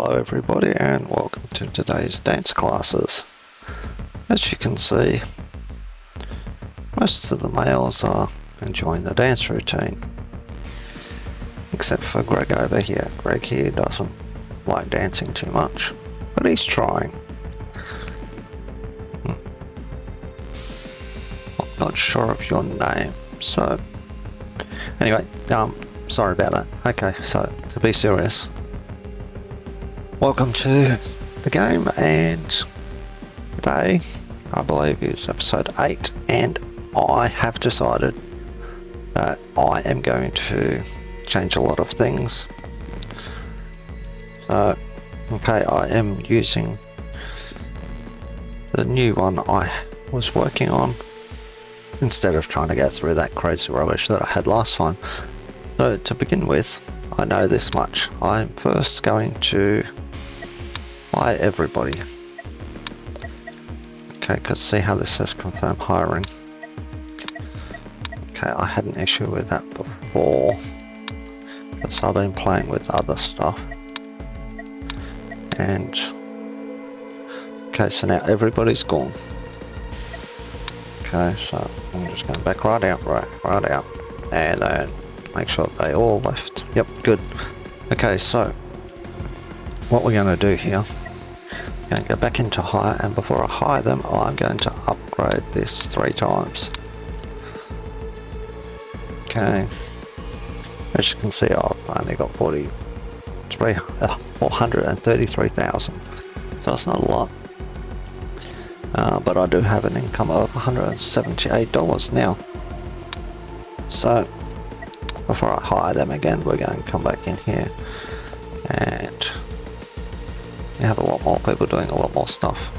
Hello everybody and welcome to today's dance classes. As you can see, most of the males are enjoying the dance routine. Except for Greg over here. Greg here doesn't like dancing too much, but he's trying. I'm not sure of your name, so... Anyway, sorry about that. Okay, so to be serious, welcome to the game, and today I believe is episode 8, and I have decided that I am going to change a lot of things. So, okay, I am using the new one I was working on instead of trying to go through that crazy rubbish that I had last time. So to begin with, I know this much. I'm first going to buy everybody. Okay, because see how this says confirm hiring. Okay, I had an issue with that before, because I've been playing with other stuff. And okay, so now everybody's gone. Okay, so I'm just going back right out, and then make sure they all left. Yep, good. Okay, so what we're going to do here, I'm going to go back into hire, and before I hire them, I'm going to upgrade this 3 times. Okay, as you can see, I've only got 433,000, so it's not a lot. But I do have an income of $178 now. So before I hire them again, we're going to come back in here and we have a lot more people doing a lot more stuff.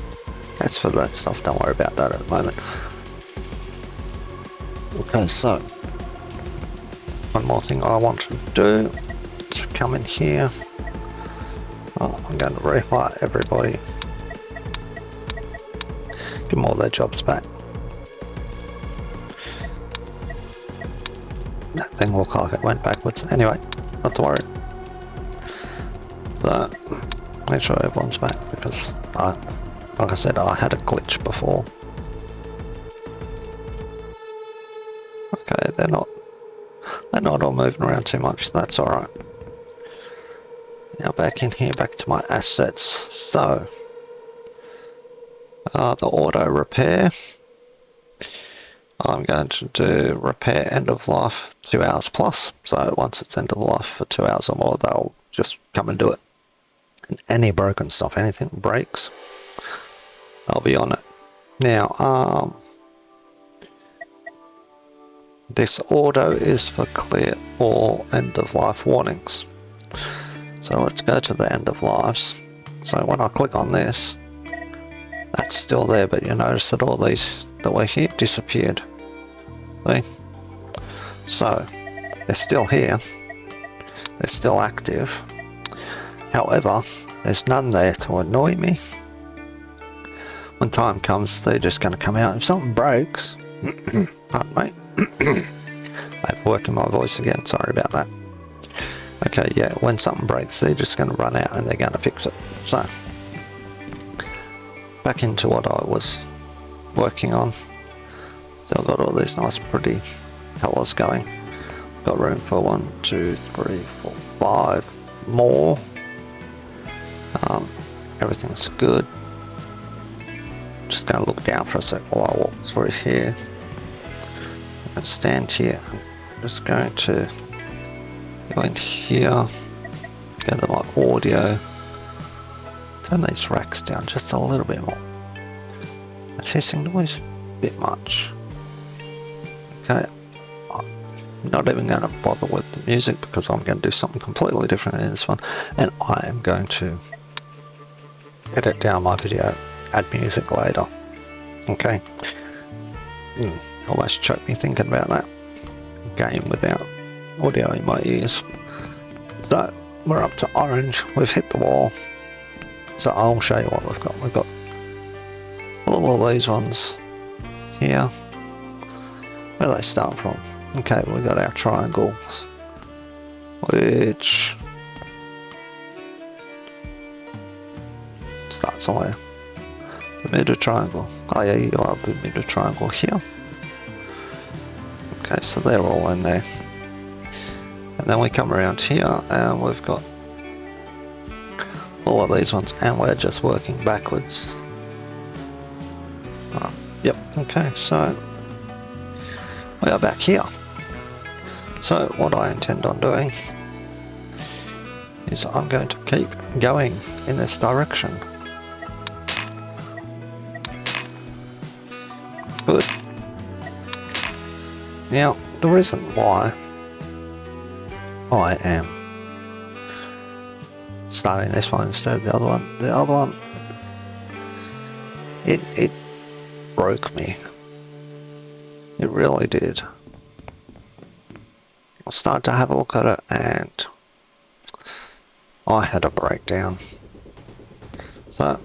That's for that stuff, don't worry about that at the moment. Okay, so one more thing I want to do is come in here. I'm going to rehire everybody. Give them all their jobs back. That thing looked like it went backwards. Anyway, not to worry. So, make sure everyone's back, because like I said, I had a glitch before. Okay, they're not all moving around too much, so that's alright. Now back in here, back to my assets. So, the auto repair, I'm going to do repair end of life 2 hours plus. So once it's end of life for 2 hours or more, they'll just come and do it. And any broken stuff, anything breaks, I'll be on it. Now, this auto is for clear all end of life warnings. So let's go to the end of lives. So when I click on this, that's still there, but you notice that all these that were here disappeared. See? So they're still here, they're still active. However, there's none there to annoy me. When time comes, they're just going to come out. If something breaks, pardon me, I'm working my voice again, sorry about that. Okay, yeah, when something breaks, they're just going to run out and they're going to fix it. So back into what I was working on. So I've got all these nice pretty colours going. Got room for 1, 2, 3, 4, 5 more. Everything's good. Just going to look down for a sec while I walk through here. I'm going to stand here. I'm just going to go into here, go to my audio. Turn these racks down just a little bit more. The hissing noise, a bit much. Okay, I'm not even going to bother with the music because I'm going to do something completely different in this one, and I am going to edit down my video, add music later. Okay. Almost choked me thinking about that. Game without audio in my ears. So we're up to orange. We've hit the wall. So I'll show you what we've got. We've got all of these ones here. Where do they start from? Okay, we've got our triangles, which Start somewhere. Bermuda Triangle. Oh yeah, you are Bermuda Triangle here. Okay, so they're all in there. And then we come around here and we've got all of these ones, and we're just working backwards. Yep, okay, so we are back here. So what I intend on doing is I'm going to keep going in this direction. Good. Now, the reason why I am starting this one instead of the other one, it broke me. It really did. I started to have a look at it and I had a breakdown. So,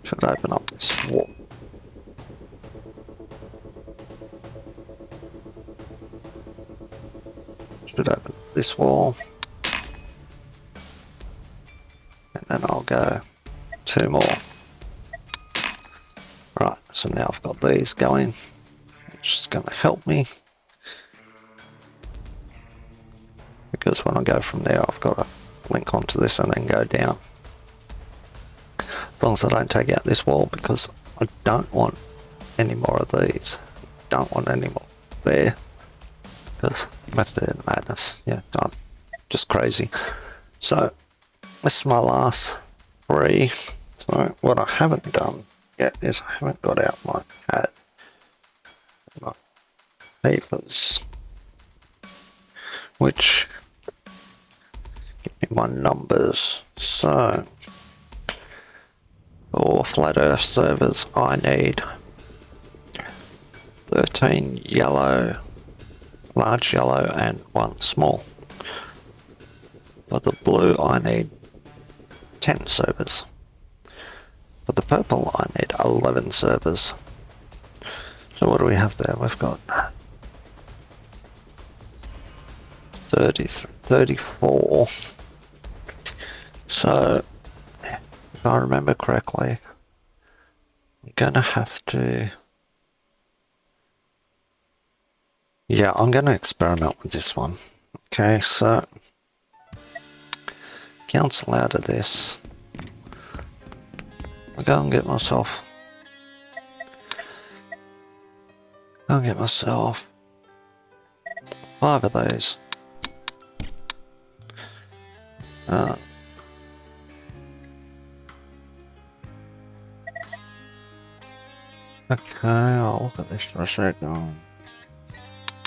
should open up this wall. Should open up this wall. And then I'll go 2 more. Right, so now I've got these going, which is going to help me. Because when I go from there, I've got to link onto this and then go down. As long as I don't take out this wall, because I don't want any more of these. Don't want any more there. Because method of madness. Yeah, done. Just crazy. So, this is my last 3. So, what I haven't done yet is I haven't got out my pad, my papers, which give me my numbers. So for flat earth servers I need 13 yellow, large yellow and 1 small. For the blue I need 10 servers. For the purple I need 11 servers. So what do we have there? We've got 33, 34. So if I remember correctly, I'm gonna have to, yeah, I'm gonna experiment with this one. Okay, so cancel out of this. I'll go and get myself 5 of those. Okay, I'll look at this for a second.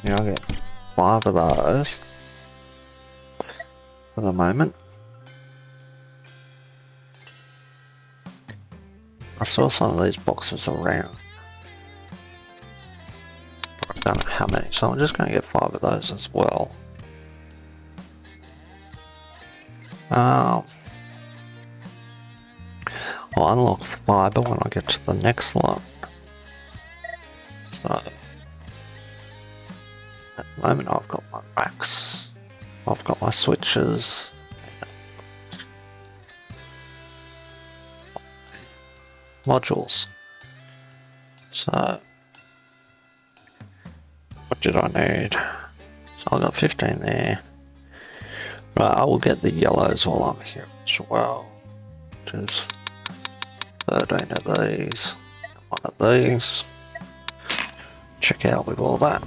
Yeah, I'll get 5 of those for the moment. I saw some of these boxes around. I don't know how many, so I'm just going to get 5 of those as well. I'll unlock fiber when I get to the next lot. So at the moment I've got my racks, I've got my switches, modules. So what did I need? So I got 15 there. Right, I will get the yellows while I'm here as well, which is 13 of these, 1 of these. Check out with all that.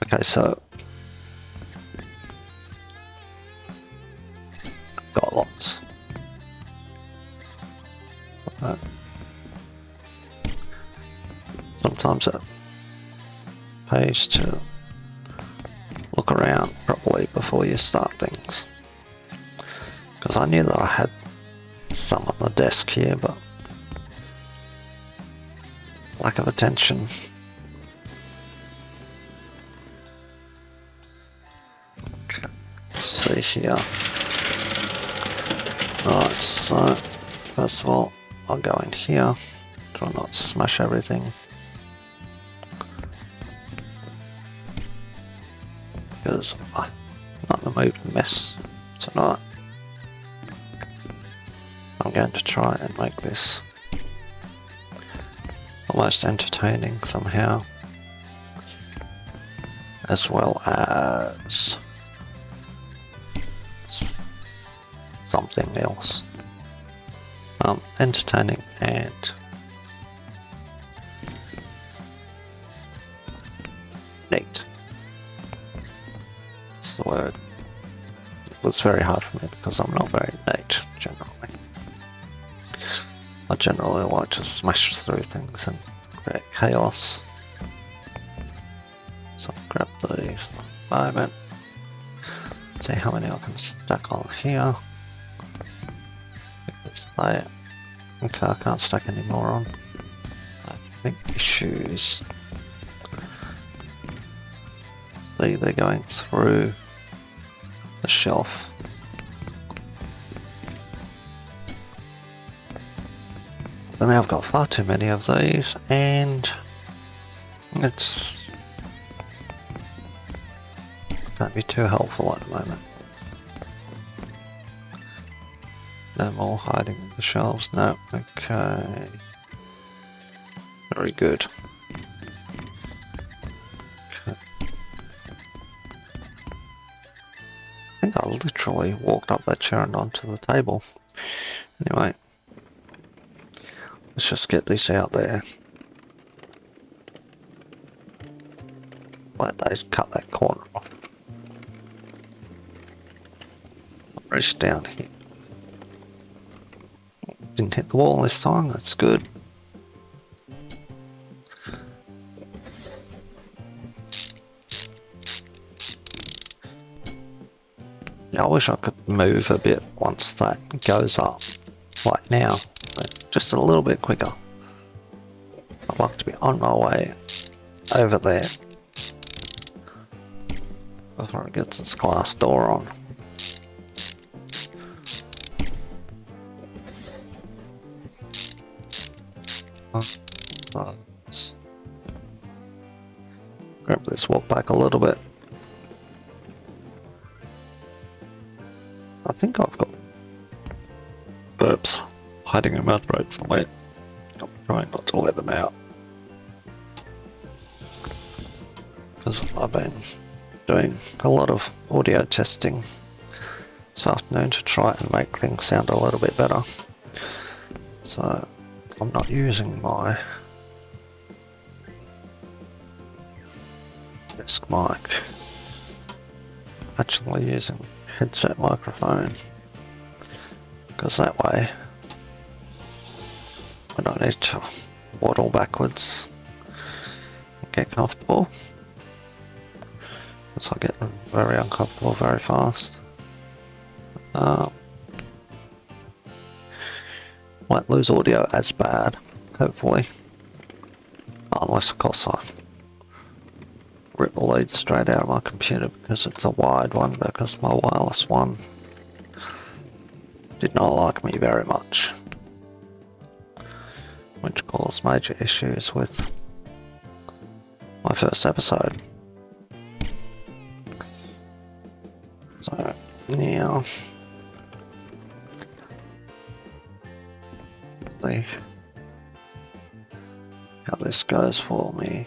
Okay, so got lots. Sometimes it pays to look around properly before you start things. Because I knew that I had some on the desk here, but lack of attention. Okay, let's see here. Right, so first of all, I'll go in here, try not to smash everything. Because I'm not in the mood to mess tonight. I'm going to try and make this almost entertaining somehow, as well as something else. Entertaining and neat. That's the word. It was very hard for me because I'm not very neat generally. I generally like to smash through things and create chaos. So I'll grab these for a moment. See how many I can stack on here. It's there. Okay, I can't stack any more on. I think issues. See, they're going through the shelf. But now I've got far too many of these, and it's can't be too helpful at the moment. No more hiding in the shelves. No. Okay. Very good. Okay. I think I literally walked up that chair and onto the table. Anyway. Let's just get this out there. Let those cut that corner off. Reach down here. Didn't hit the wall this time, that's good. Yeah, I wish I could move a bit once that goes up, like now, but just a little bit quicker. I'd like to be on my way over there before it gets its glass door on. Let's grab this walk back a little bit. I think I've got burps hiding in my throat somewhere. I'm trying not to let them out because I've been doing a lot of audio testing this afternoon to try and make things sound a little bit better. So I'm not using my desk mic, actually using headset microphone, because that way I don't need to waddle backwards and get comfortable, because I get very uncomfortable very fast. Won't lose audio as bad, hopefully, unless of course I rip the lead straight out of my computer because it's a wired one, because my wireless one did not like me very much, which caused major issues with my first episode. So now see how this goes for me.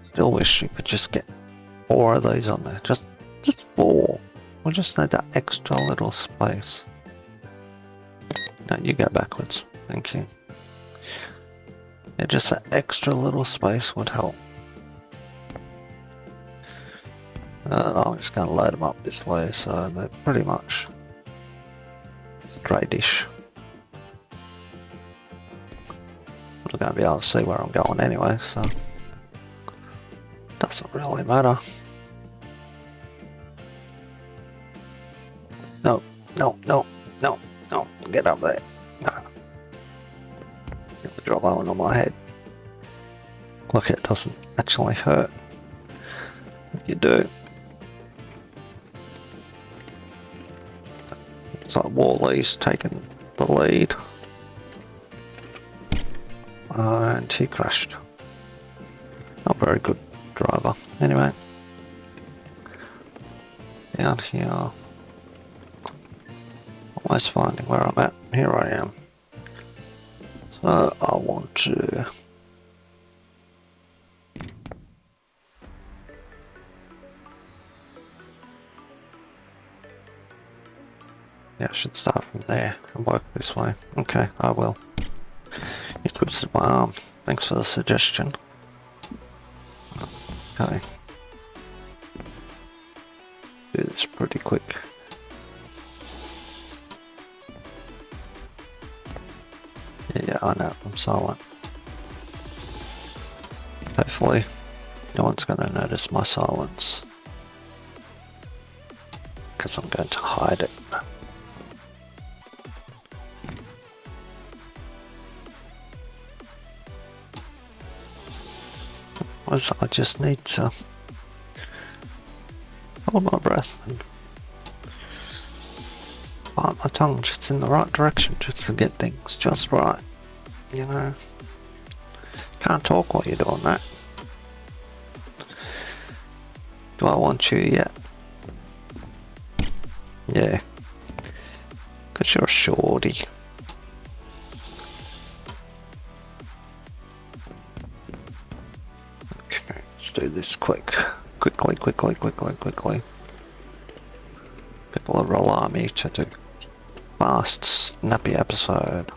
Still wish you could just get 4 of these on there. Just 4. We just need that extra little space. No, you go backwards. Thank you. Yeah, just that extra little space would help. I'm just going to load them up this way, so they're pretty much straight-ish. I'm not going to be able to see where I'm going anyway, so doesn't really matter. No, no, no, no, no, get up there. Drop that one on my head. Look, it doesn't actually hurt. You do. So Wally's taking the lead. And he crashed. Not very good driver. Anyway. down here. Almost finding where I'm at. Here I am. So I want to I should start from there and work this way. Okay, I will. It twisted my arm. Thanks for the suggestion. Okay. Do this pretty quick. Yeah, I know, I'm silent. Hopefully, no one's going to notice my silence. Because I'm going to hide it. I just need to hold my breath and bite my tongue just in the right direction, just to get things just right, you know. Can't talk while you're doing that. Do I want you yet? Yeah. 'Cause you're a shorty. Okay, let's do this quickly. People will rely on me to do fast, snappy episode.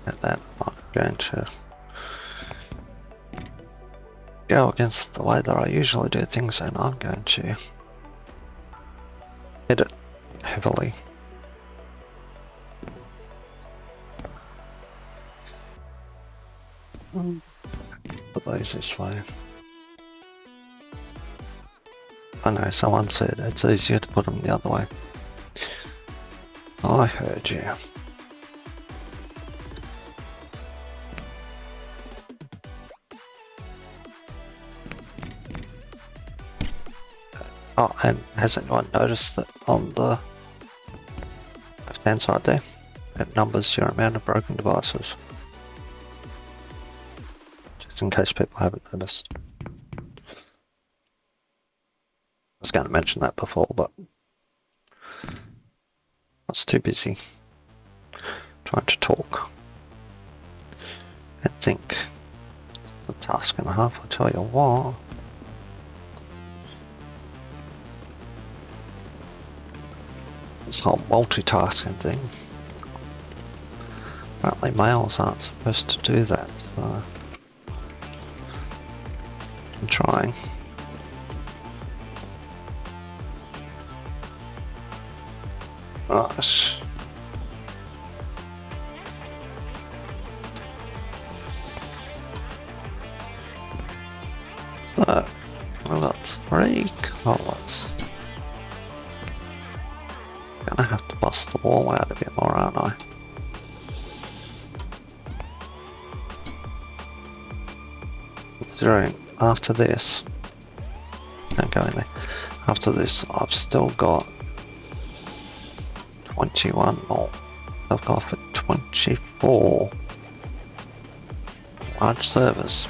And then I'm going to go against the way that I usually do things, and I'm going to edit heavily. Put those this way. I know someone said it's easier to put them the other way. I heard you. Oh, and has anyone noticed that on the left-hand side there, it numbers your amount of broken devices? Just in case people haven't noticed. I was going to mention that before, but I was too busy trying to talk and think. It's a task and a half, I tell you what. This whole multitasking thing. Apparently males aren't supposed to do that, so I'm trying. Right. So, I've got 3 colours. Gonna have to bust the wall out a bit more, aren't I? Considering after this, don't go in there. After this, I've still got 21 more. I've got for 24 large servers,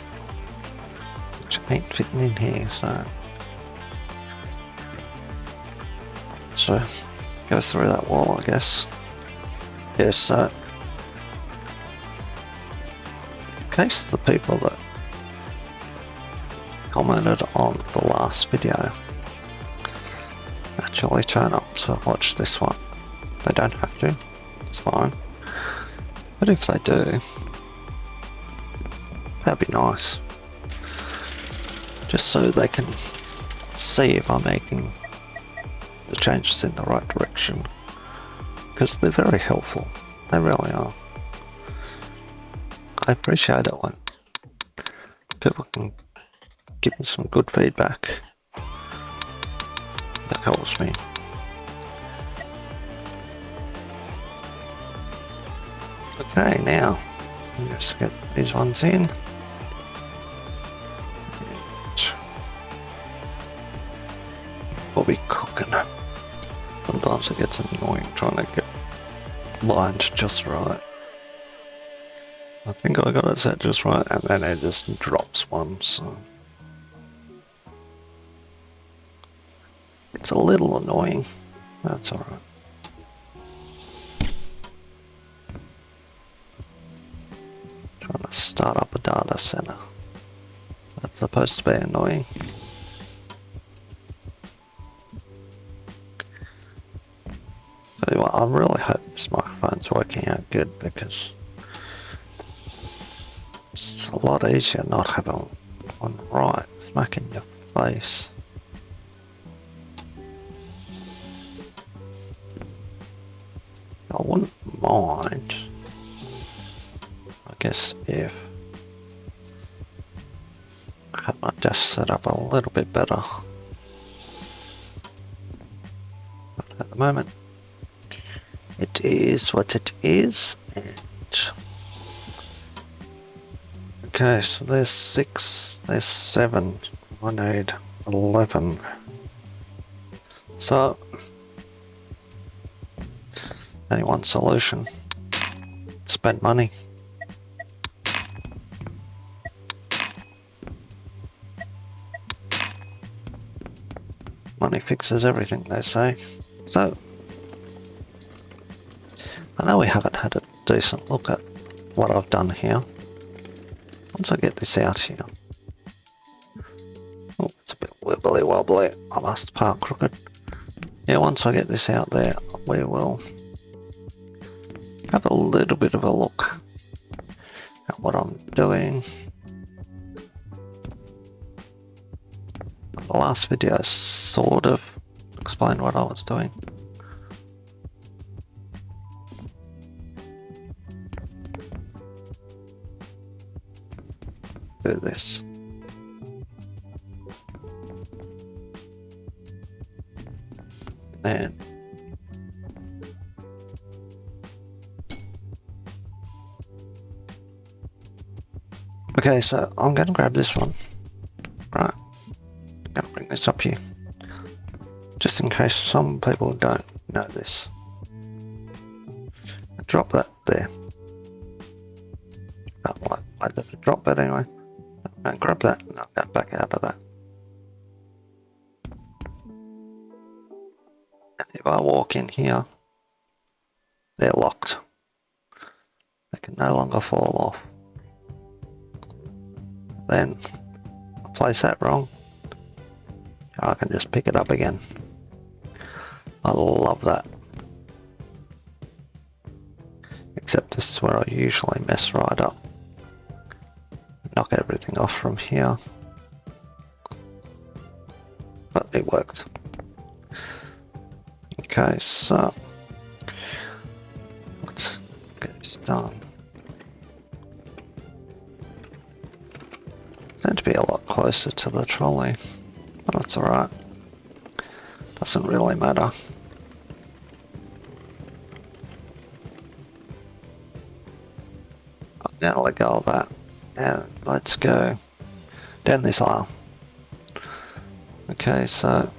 which ain't fitting in here, so go through that wall, I guess. Yes, so in case the people that commented on the last video actually turn up to watch this one, they don't have to, it's fine, but if they do, that'd be nice, just so they can see if I'm making the changes in the right direction, because they're very helpful, they really are. I appreciate it when people can give me some good feedback. That helps me. Okay, now let's get these ones in. We'll be cooking. Sometimes it gets annoying trying to get lined just right. I think I got it set just right, and then it just drops one, so it's a little annoying. That's alright. Trying to start up a data center. That's supposed to be annoying. So what, I really hope this microphone's working out good, because it's a lot easier not having one right smack in your face. I wouldn't mind, I guess, if I had my desk set up a little bit better. But at the moment, it is what it is, and okay, so there's 6, there's 7, I need 11. So, only one solution: spend money. Money fixes everything, they say. So, I know we haven't had a decent look at what I've done here. Once I get this out here, oh, it's a bit wibbly wobbly, I must park crooked. Yeah, once I get this out there, we will have a little bit of a look at what I'm doing. The last video sort of explained what I was doing. Do this. And okay, so I'm going to grab this one. Right, I'm going to bring this up here, just in case some people don't know this. Drop that there. I'd have to drop that anyway. And grab that, and I'll get back out of that. And if I walk in here, they're locked. They can no longer fall off. Then I place that wrong, I can just pick it up again. I love that. Except this is where I usually mess right up. Knock everything off from here. But it worked. Okay, so let's get this done. It's going to be a lot closer to the trolley, but that's alright. Doesn't really matter. I'm going to let go of that. And let's go down this aisle. Okay, so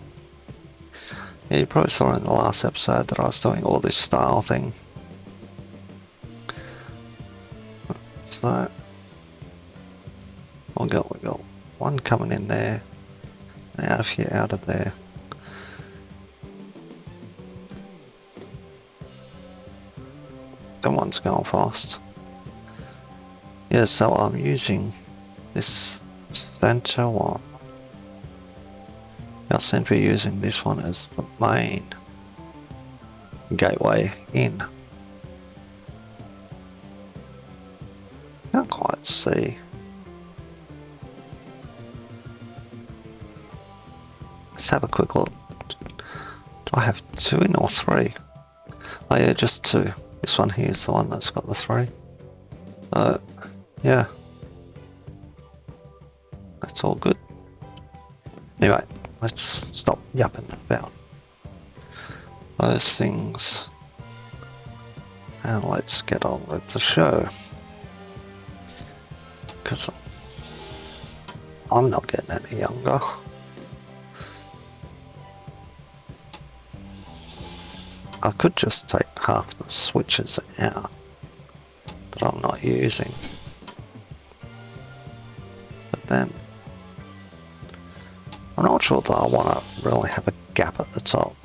yeah, you probably saw in the last episode that I was doing all this style thing. So we got one coming in there, and out of here, out of there. Then one's going fast. Yeah, so I'm using this center one. I seem to be using this one as the main gateway in. Can't quite see. Let's have a quick look. Do I have 2 in or 3? Oh yeah, just 2. This one here is the one that's got the 3. Yeah, that's all good. Anyway, let's stop yapping about those things and let's get on with the show, because I'm not getting any younger. I could just take half the switches out that I'm not using. then I'm not sure that I want to really have a gap at the top.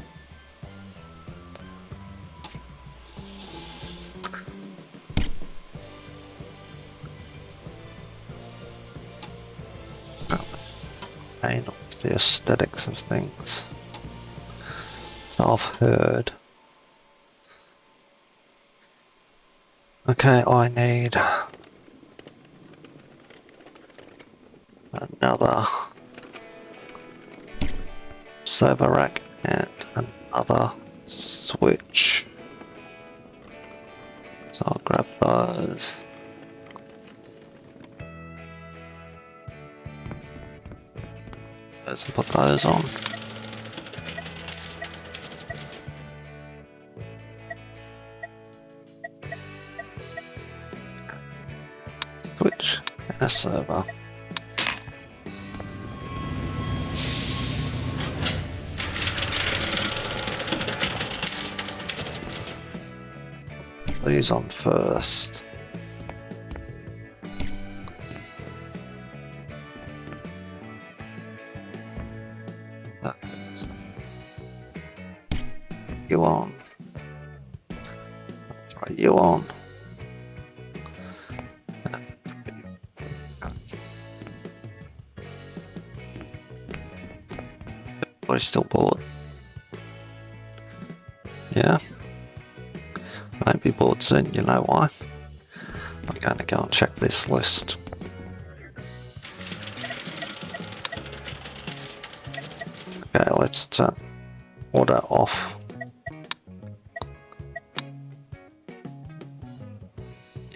Pain with the aesthetics of things. So I've heard. Okay, I need another server rack and another switch. So I'll grab those. Let's put those on. Switch and a server. Put these on first. You on. Try you on. Everybody's still bored. Yeah. Might be bored soon, you know why? I'm going to go and check this list. Okay, let's turn order off.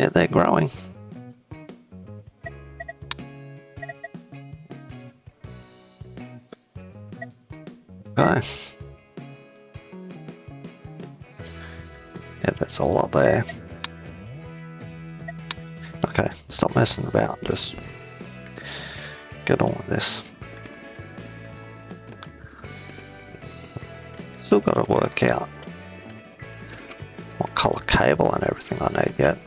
Yeah, they're growing. Okay. Yeah, that's a lot there. Okay, stop messing about, just get on with this. Still got to work out what colour cable and everything I need yet.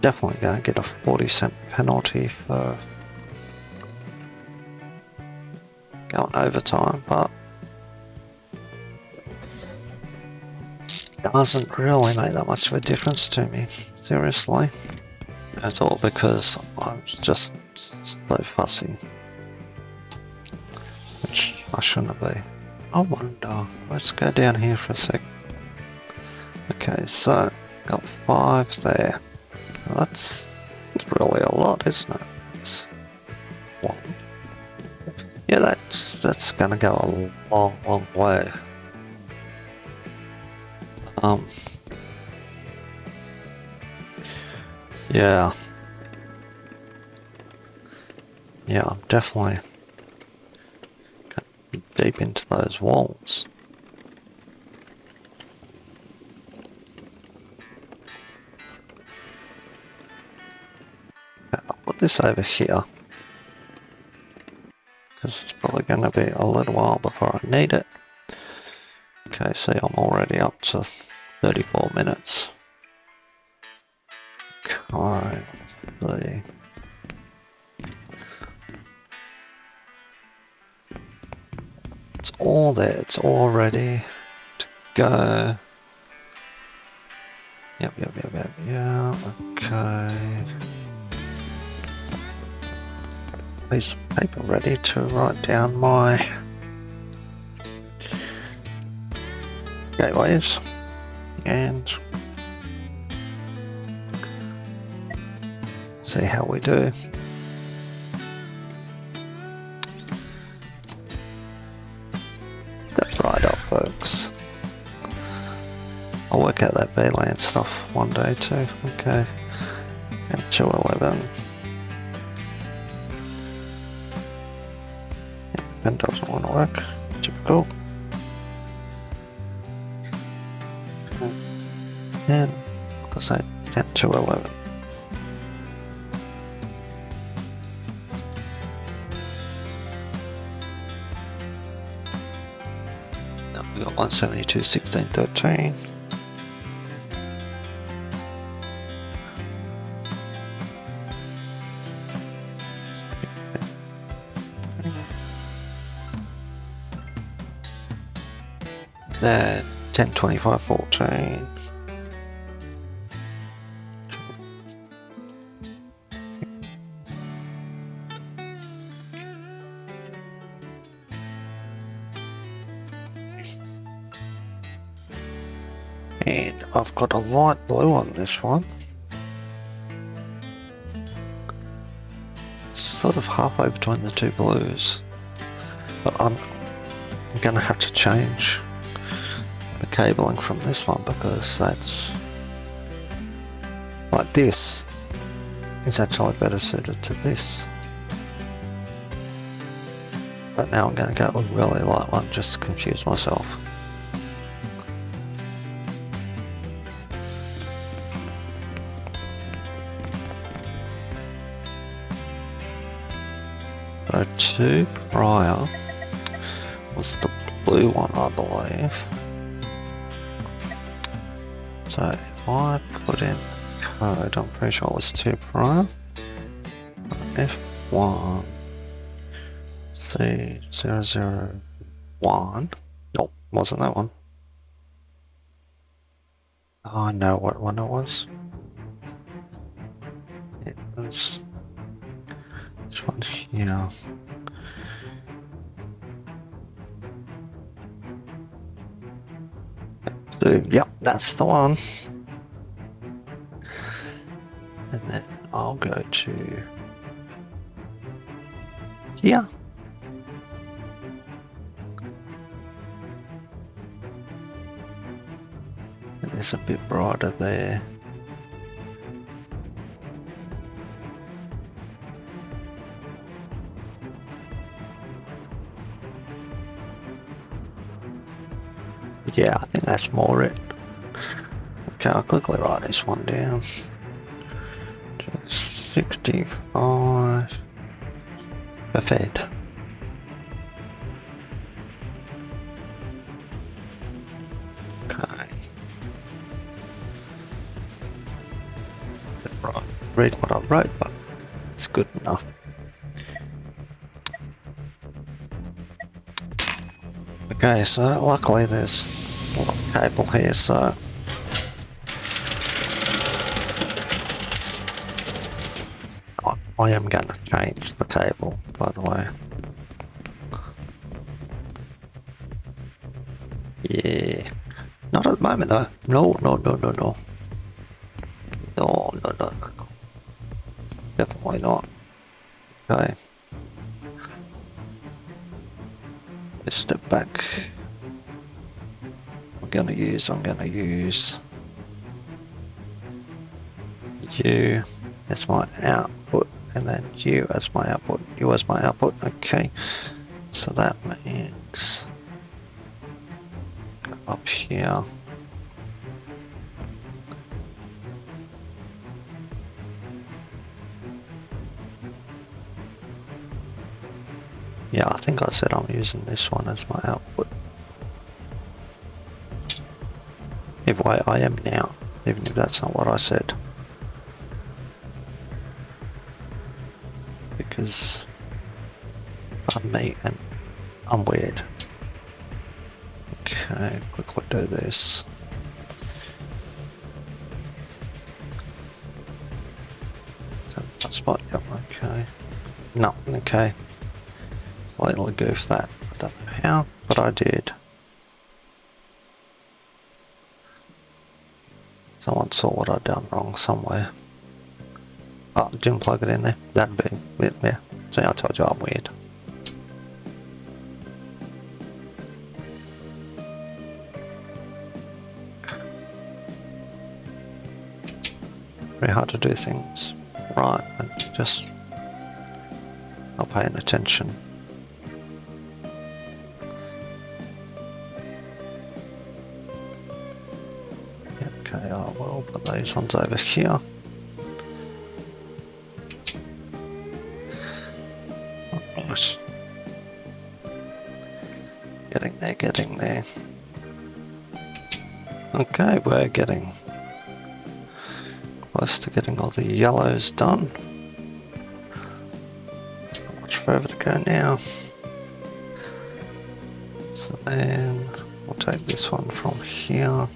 Definitely going to get a 40-cent penalty for going overtime, but it doesn't really make that much of a difference to me, seriously. It's all because I'm just so fussy, which I shouldn't be. I wonder, let's go down here for a sec. Okay, so got 5 there. That's really a lot, isn't it? It's 1. Yeah, that's gonna go a long way. Yeah. Yeah, I'm definitely deep into those walls. I'll put this over here, because it's probably going to be a little while before I need it. Okay, see, I'm already up to 34 minutes. Okay, let's see. It's all there, it's all ready to go. Yep, okay. Piece of paper ready to write down my gateways and see how we do. That right up, folks. I'll work out that VLAN stuff one day too. Okay, and 211. Pen doesn't want to work. Typical. And like I say, 10 to 11. Now we got 172, 16, 13. There, 10, 25, 14. And I've got a light blue on this one. It's sort of halfway between the two blues. But I'm going to have to change the cabling from this one because that's... like this is actually better suited to this. But now I'm going to go with a really light one just to confuse myself. So 2 prior was the blue one, I believe. So if I put in code, I'm pretty sure it was 2 prior. F1 C001. Nope, wasn't that one. Oh, I know what one it was. It was this one here. So, yep, that's the one. And then I'll go to here. And it's a bit brighter there. Yeah, I think that's more it. Okay, I'll quickly write this one down. 65 perfect. Okay. Right, read what I wrote, but it's good enough. Okay, so luckily there's a lot of cable here, so I am going to change the cable, by the way. Yeah, not at the moment though. No. No. Definitely not. Okay. Let's step back. I'm gonna use you as my output, and then you as my output, you as my output. Okay, so that means go up here. Yeah, I think I said I'm using this one as my output. Either way, I am now, even if that's not what I said. Because I'm me and I'm weird. Okay, quickly do this. Is that that spot? Yep, okay. No, okay. Slightly goofed that. I don't know how, but I did. Someone saw what I'd done wrong somewhere. Oh, didn't plug it in there. That'd be it, yeah. See, I told you I'm weird. Very hard to do things right and just not paying attention. Okay, I will put these ones over here. Alright. Getting there. Okay, we're getting close to getting all the yellows done. Not much further to go now. So then We'll take this one from here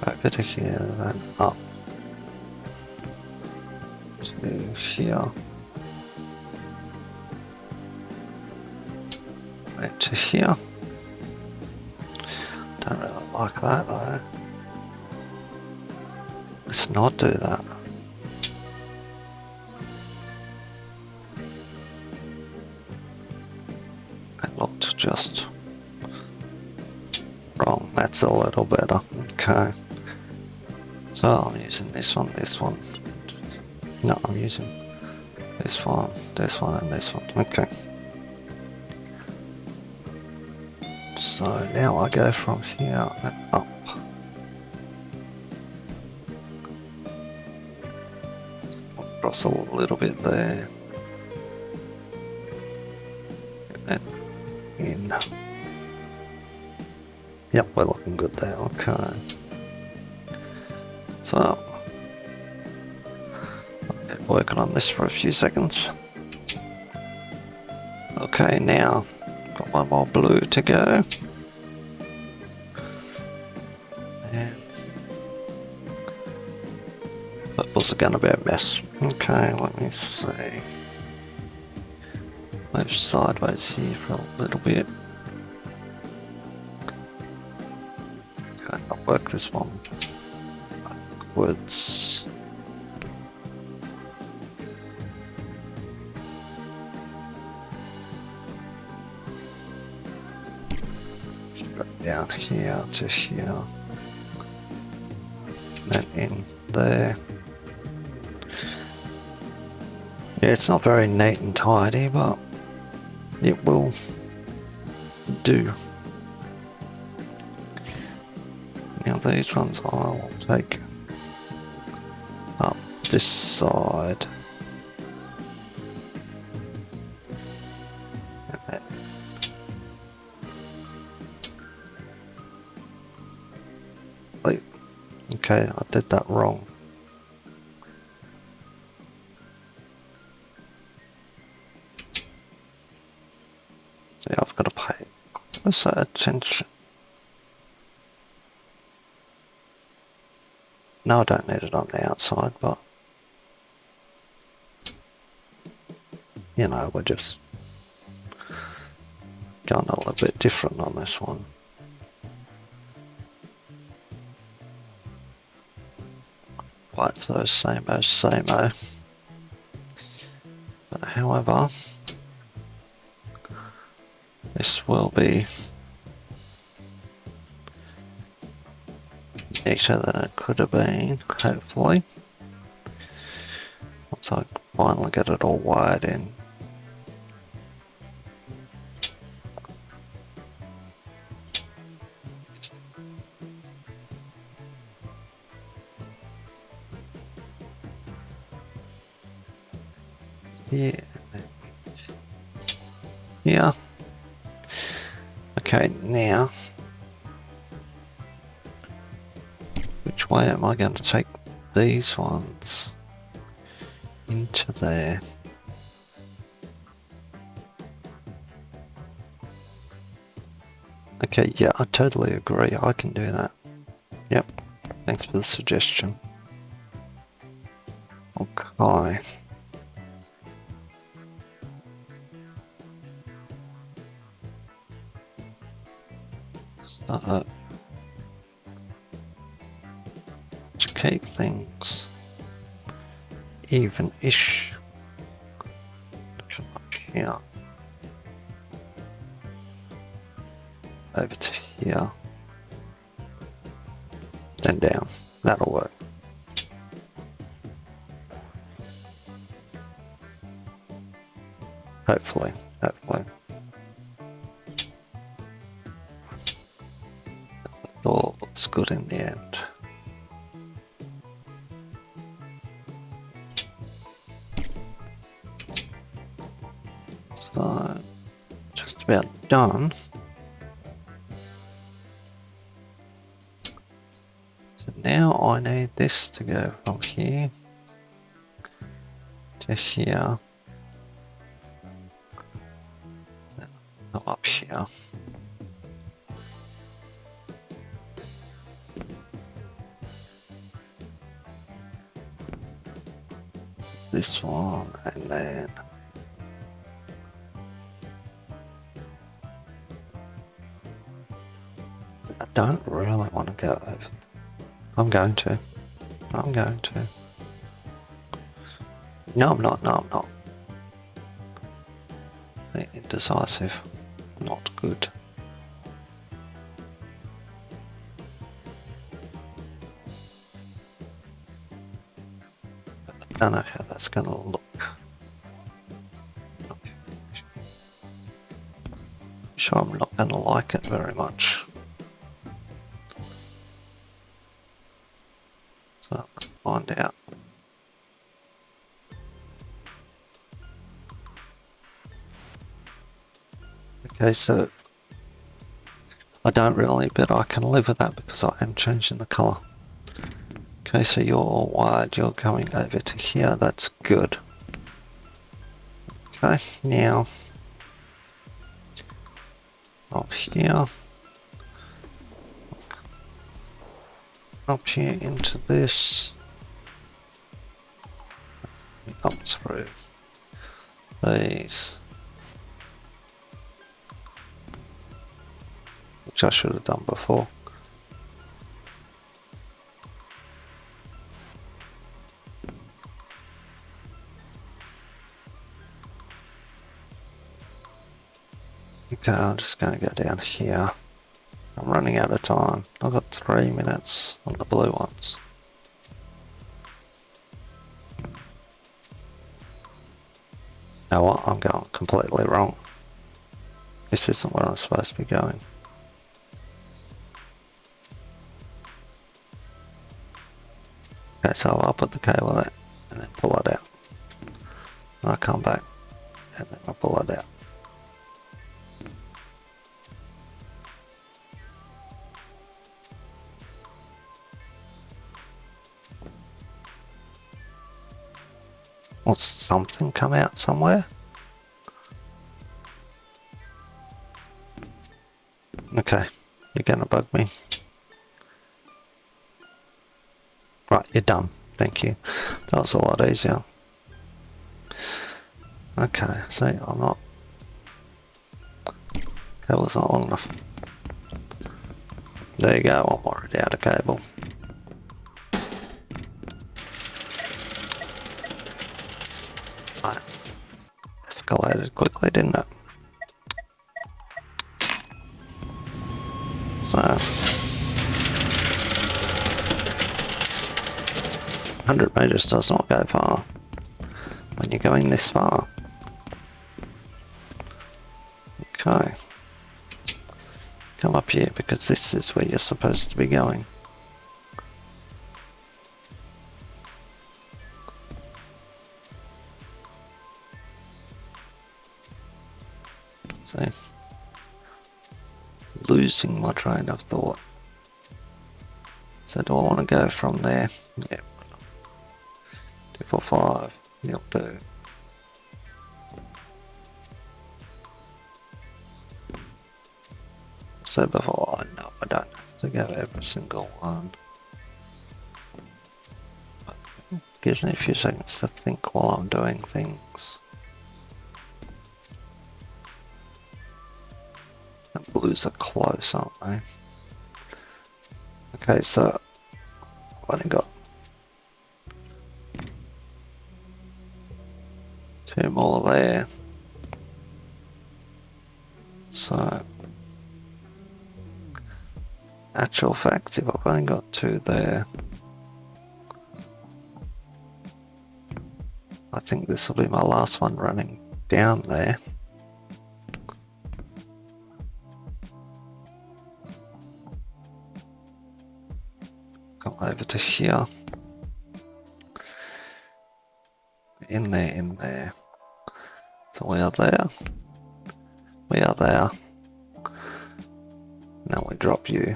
over to here, then up to here, and to here. Don't really like that though. Let's not do that. That looked just wrong. That's a little better. Okay. So I'm using this one. No, I'm using this one, and this one. Okay. So now I go from here and up. Across a little bit there. And then in. Yep, we're looking good there. Okay. So I'll get working on this for a few seconds. Okay, now got one more blue to go. And purple's gonna be a mess. Okay, let me see. Move sideways here for a little bit. Okay, I'll work this one backwards. Straight down here to here. And then in there. Yeah, it's not very neat and tidy, but it will do. Now these ones I will take up this side. And then wait, okay, I did that wrong. See, I've got to pay closer attention. No, I don't need it on the outside, but you know, we're just going a little bit different on this one. Quite so same-o. But however, this will be neater than it could have been, hopefully. Once I finally get it all wired in. Yeah. Yeah. Okay, now which way am I going to take these ones into there? Okay, yeah, I totally agree. I can do that. Yep. Thanks for the suggestion. Okay. So, to keep things even-ish, up here, over to here, then down. That'll work. Hopefully. It all looks good in the end. So, just about done. So now I need this to go from here to here. Come up here. this one, and then I don't really want to go over. I'm going to. No, I'm not. Indecisive. Not good. I don't know how that's going to look. Sure, I'm not going to like it very much. So, find out. Okay, so I don't really, but I can live with that because I am changing the color. Okay, so you're all wired, you're going over to here, that's good. Okay, now up here, up here into this, up through these, which I should have done before. Okay, I'm just going to go down here. I'm running out of time. I've got 3 minutes on the blue ones. You know what? I'm going completely wrong. This isn't where I'm supposed to be going. Okay, so I'll put the cable there and then pull it out. And I come back and then I pull it out. Will something come out somewhere? Okay, you're gonna bug me. Right, you're done. Thank you. That was a lot easier. Okay, see, I'm not... Cable's not long enough. There you go, I'm worried out of cable. Right. Escalated quickly, didn't it? So... 100 meters does not go far when you're going this far. Okay. Come up here because this is where you're supposed to be going. See? Losing my train of thought. So do I want to go from there? Yep. 245. You'll do. So before, I know I don't have to go every single one. But it gives me a few seconds to think while I'm doing things. The blues are close, aren't they? Okay, so I've only got 2 more there. So, actual fact, if I've only got 2 there, I think this will be my last one running down there. Come over to here. In there. So we are there. We are there. Now we drop you.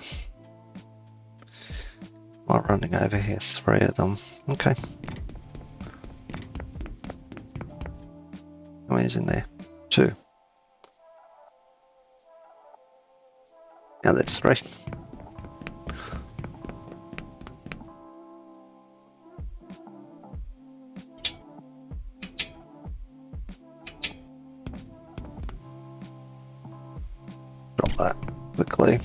I'm running over here, 3 of them. Okay. How many's in there? 2. Now that's 3. that quickly.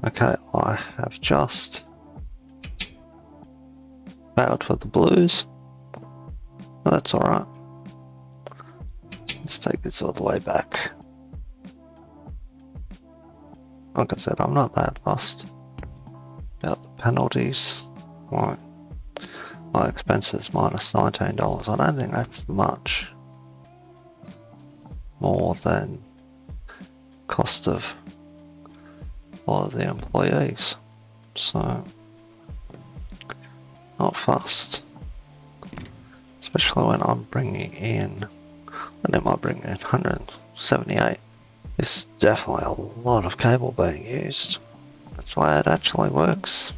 Okay, I have just failed for the blues. But that's alright. Let's take this all the way back. Like I said, I'm not that fussed about the penalties. My expenses minus $19. I don't think that's much more than cost of all of the employees. So, not fussed. Especially when I'm bringing in, and then I bring in 178. It's definitely a lot of cable being used. That's why it actually works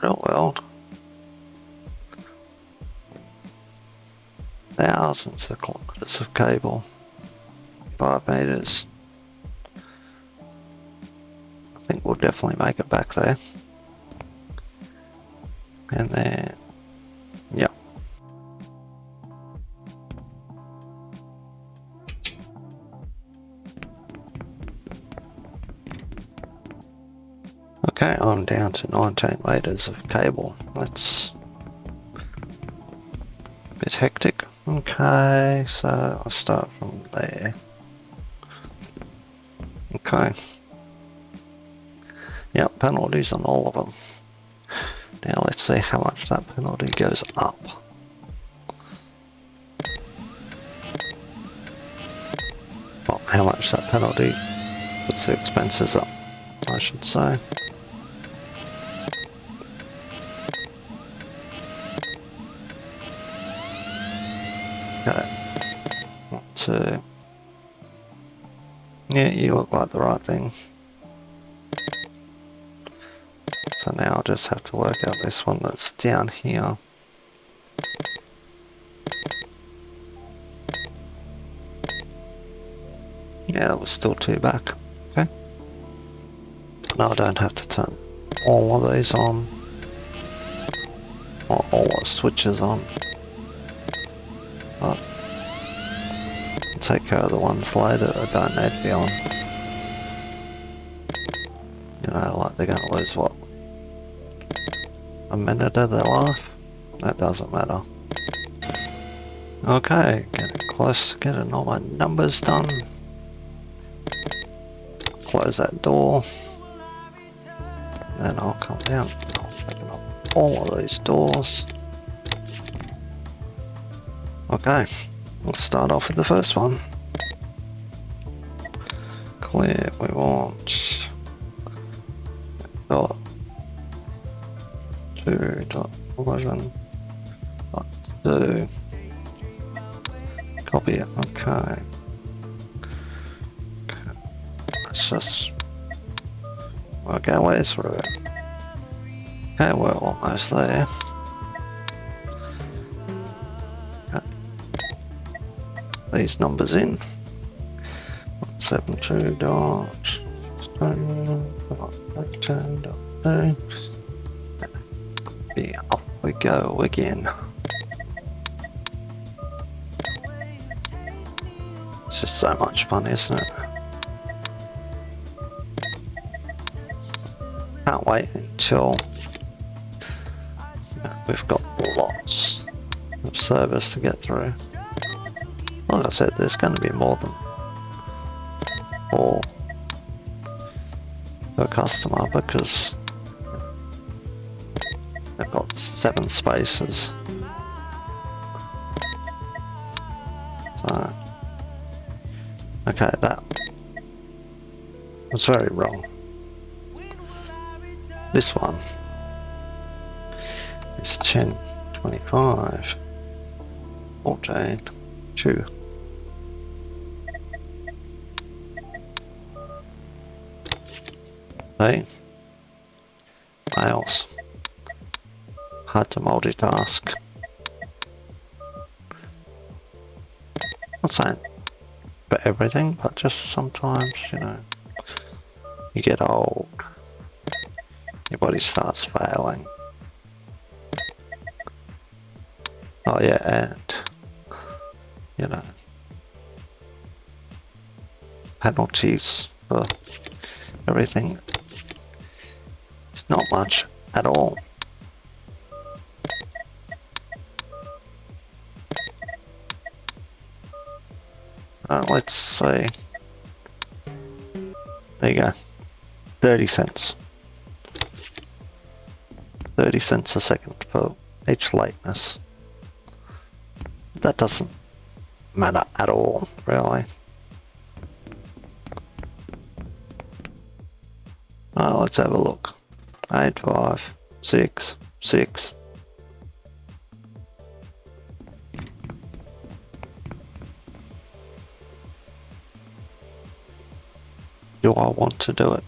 real well. Thousands of kilometers of cable, 5 meters. I think we'll definitely make it back there. And then, yeah. Okay, I'm down to 19 meters of cable. That's a bit hectic. Okay, so I'll start from there. Okay. Yeah, penalties on all of them. Now let's see how much that penalty goes up. Well, how much that penalty puts the expenses up, I should say. Okay. 1, 2. Yeah, you look like the right thing. So now I'll just have to work out this one that's down here. Yeah, it was still 2 back. Okay. Now I don't have to turn all of these on. Or all the switches on. But I'll take care of the ones later that don't need to be on. You know, like they're gonna lose what? A minute of their life? That doesn't matter. Okay, getting close to getting all my numbers done. Close that door. Then I'll come down. I'll open up all of these doors. Okay, let's start off with the first one. Clear, we want dot 2.11.2. Copy it, okay. Let's just work our way through it. Okay, we're almost there. Okay. These numbers in. 172.10.2. Yeah, up we go again. It's just so much fun, isn't it? Can't wait until we've got lots of service to get through. Like I said, there's going to be more than 4 per customer because they've got 7 spaces. So, okay, that was very wrong. This one is 10.25, 14, 2. Hey, nails. Hard to multitask. Not saying for everything, but just sometimes, you know, you get old. Your body starts failing. Oh yeah, and, you know, penalties for everything. It's not much at all. Let's say, there you go, 30 cents. 30 cents a second for each lateness. That doesn't matter at all, really. Let's have a look. 8, 5, 6, 6. Do I want to do it?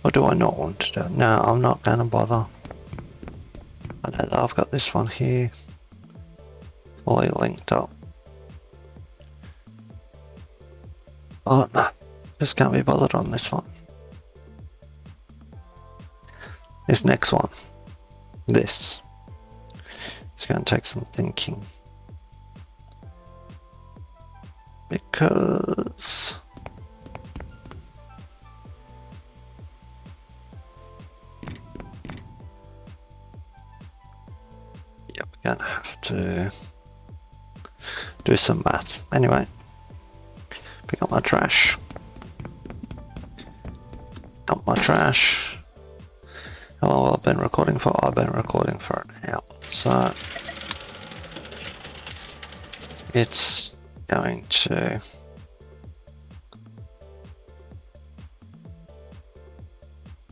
Or do I not want to do it? No, I'm not going to bother. I know that I've got this one here fully linked up. Oh no, just can't be bothered on this one. This next one, this, it's going to take some thinking. Because yeah, we're going to have to do some math. Anyway, pick up my trash. Dump my trash. How long have I been recording for? I've been recording for an hour. So it's going to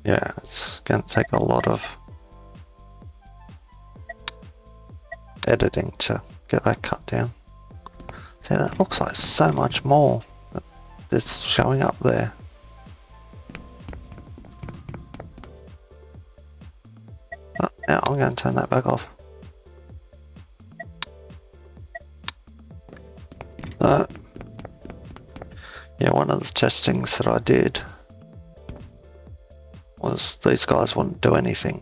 it's going to take a lot of editing to get that cut down. See, that looks like so much more that's showing up there. Oh, now I'm going to turn that back off. So, yeah, one of the testings that I did was these guys wouldn't do anything.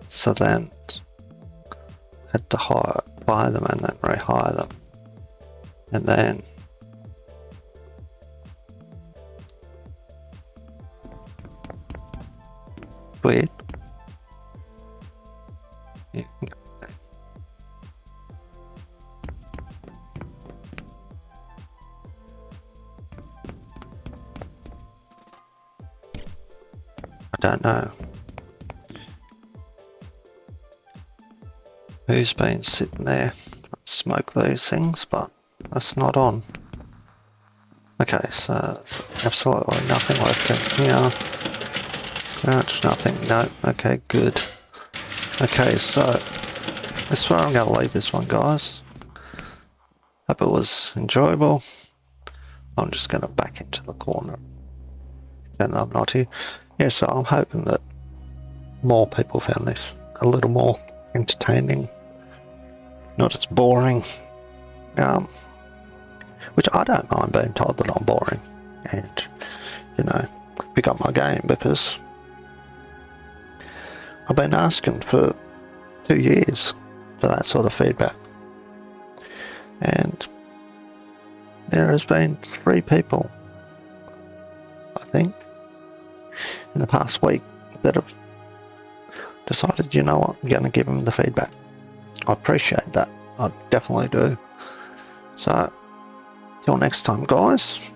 So then I had to buy them and then rehire them. And then weird. Yeah. I don't know who's been sitting there smoke these things, but that's not on. Okay, so there's absolutely nothing left in here. Crouch, nothing, no, okay, good. Okay, so that's where I'm going to leave this one, guys. Hope it was enjoyable. I'm just going to back into the corner and I'm not here. Yeah, so I'm hoping that more people found this a little more entertaining, not as boring. Which I don't mind being told that I'm boring and, you know, pick up my game, because I've been asking for 2 years for that sort of feedback. And there has been 3 people, I think, in the past week that have decided, you know what, I'm going to give them the feedback. I appreciate that. I definitely do. So, till next time, guys.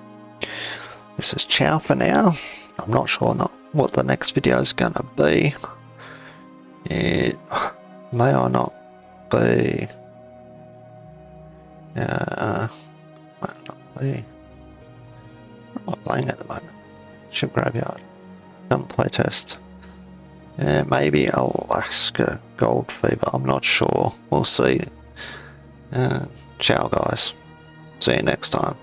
This is ciao for now. I'm not sure what the next video is going to be. It may or not be. May not be. What am I playing at the moment? Ship Graveyard. Gun playtest. Yeah, maybe Alaska Gold Fever. I'm not sure. We'll see. Ciao, guys. See you next time.